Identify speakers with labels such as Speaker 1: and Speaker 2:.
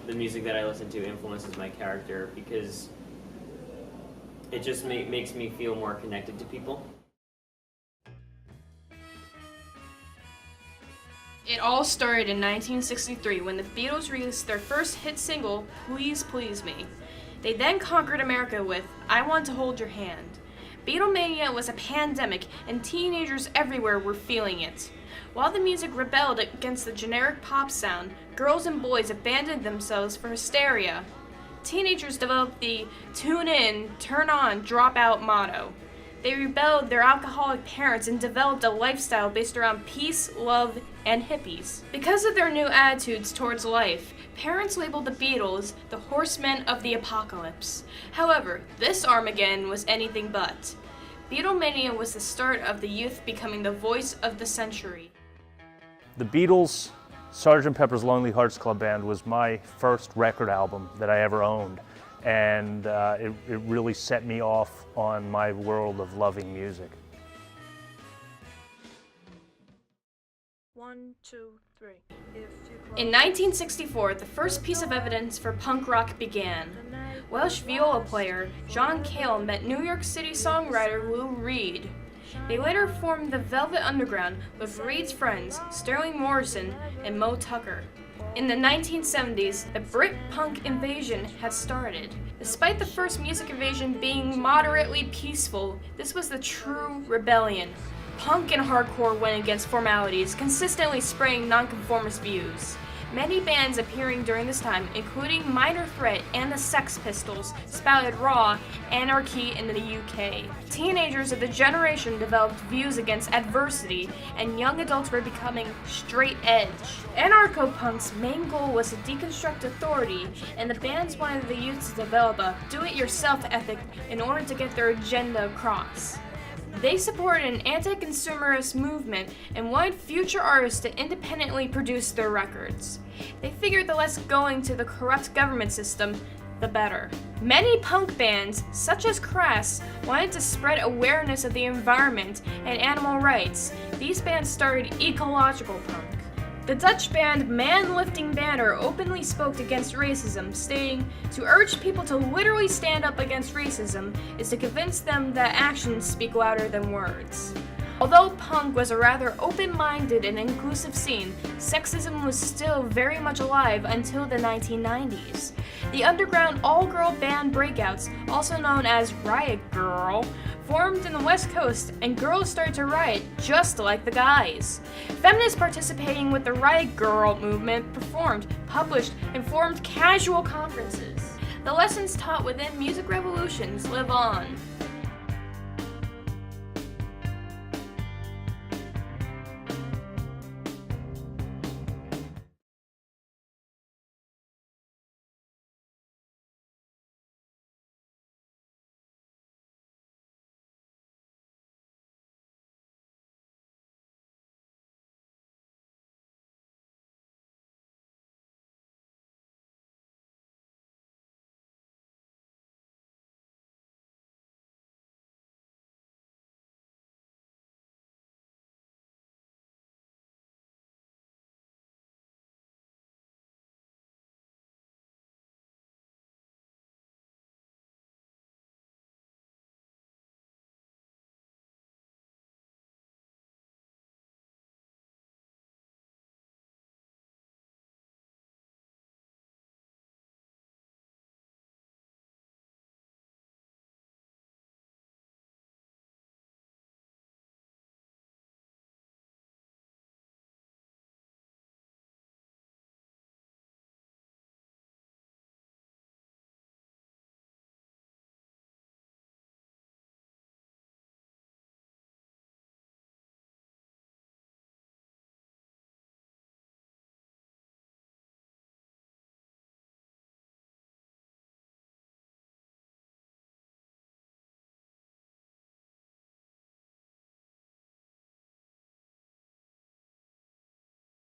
Speaker 1: The music that I listen to influences my character because it just makes me feel more connected to people.
Speaker 2: It all started in 1963 when the Beatles released their first hit single, Please Please Me. They then conquered America with I Want to Hold Your Hand. Beatlemania was a pandemic and teenagers everywhere were feeling it. While the music rebelled against the generic pop sound, girls and boys abandoned themselves for hysteria. Teenagers developed the tune in, turn on, drop out motto. They rebelled their alcoholic parents and developed a lifestyle based around peace, love, and hippies. Because of their new attitudes towards life, parents labeled the Beatles the horsemen of the apocalypse. However, this Armageddon was anything but. Beatlemania was the start of the youth becoming the voice of the century.
Speaker 3: The Beatles' Sgt. Pepper's Lonely Hearts Club Band was my first record album that I ever owned. And it really set me off on my world of loving music.
Speaker 4: 1, 2, 3.
Speaker 2: In 1964, the first piece of evidence for punk rock began. Welsh viola player John Cale met New York City songwriter Lou Reed. They later formed the Velvet Underground with Reed's friends Sterling Morrison and Moe Tucker. In the 1970s, the Brit punk invasion had started. Despite the first music invasion being moderately peaceful, this was the true rebellion. Punk and hardcore went against formalities, consistently spraying nonconformist views. Many bands appearing during this time, including Minor Threat and the Sex Pistols, spouted raw anarchy in the UK. Teenagers of the generation developed views against adversity, and young adults were becoming straight edge. Anarcho-punk's main goal was to deconstruct authority, and the bands wanted the youth to develop a do-it-yourself ethic in order to get their agenda across. They supported an anti-consumerist movement and wanted future artists to independently produce their records. They figured the less going to the corrupt government system, the better. Many punk bands, such as Crass, wanted to spread awareness of the environment and animal rights. These bands started ecological punk. The Dutch band Man Lifting Banner openly spoke against racism, stating, "To urge people to literally stand up against racism is to convince them that actions speak louder than words." Although punk was a rather open-minded and inclusive scene, sexism was still very much alive until the 1990s. The underground all-girl band breakouts, also known as Riot Girl, formed in the West Coast, and girls started to riot just like the guys. Feminists participating with the Riot Girl movement performed, published, and formed casual conferences. The lessons taught within music revolutions live on.